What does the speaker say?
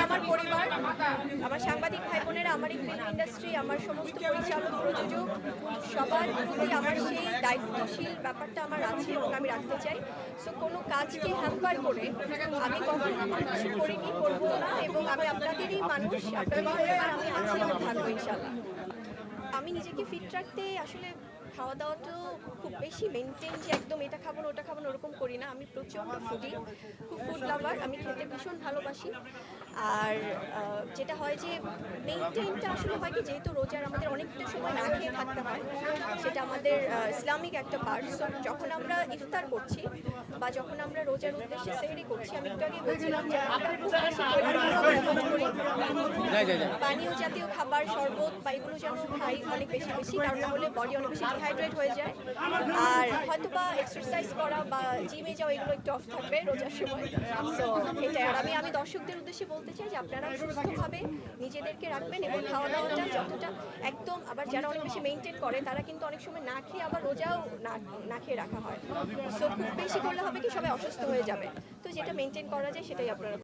আমার পরিবার, আমার সাংবাদিক ভাই বোনেরা, আমার এই ফিল্ম ইন্ডাস্ট্রি, আমার সমস্ত পরিচালক প্রযোজক সবার প্রতি আমার সেই দায়িত্বশীল ব্যাপারটা আমার আছে এবং আমি রাখতে চাই। সো কোনো কাজকে হ্যাম্পার করে আমি কখনো কোনো কিছু করিনি, করবো না, এবং আমি আপনাদেরই মানুষ, আপনাদেরই পরিবার, আমি আছি এবং থাকবো ইনশাল্লাহ। আমি নিজেকে ফিট রাখতে আসলে খাওয়া দাওয়াটাও খুব বেশি মেনটেন, যে একদম এটা খাবো না ওটা খাবো না ওরকম করি না। আমি প্রচণ্ড ফুডি, খুব ফুড লাভার, আমি খেতে ভীষণ ভালোবাসি। আর যেটা হয় যে মেনটেনটা আসলে হয় কি, যেহেতু রোজার আমাদের অনেকটা সময় না খেয়ে থাকতে হয়, সেটা আমাদের ইসলামিক একটা পার্ট। সো যখন আমরা ইফতার করছি বা যখন আমরা রোজার উদ্দেশ্যে সেহরি করছি, আমি একটু আগে বলছিলাম যে আমরা খুব বেশি পানীয় জাতীয় খাবার, শরবত বা এগুলো যেন খাই অনেক বেশি বেশি, কারণ না হলে বডি অনেক বেশি ডিহাইড্রেট হয়ে যায়। আর হয়তো বা এক্সারসাইজ করা বা জিমে যাওয়া এগুলো একটু অফ থাকবে রোজার সময়। তো এটাই। আর আমি দর্শকদের উদ্দেশ্যে বলতে চাই যে আপনারা সুস্থভাবে নিজেদেরকে রাখবেন এবং খাওয়া দাওয়াটা যতটা একদম, আবার যারা অনেক বেশি মেনটেন করে তারা কিন্তু অনেক সময় না খেয়ে আবার রোজাও না খেয়ে রাখা হয়। সো খুব বেশি করলে হবে কি, সবাই অসুস্থ হয়ে যাবে। তো যেটা মেনটেন করা যায় সেটাই আপনারা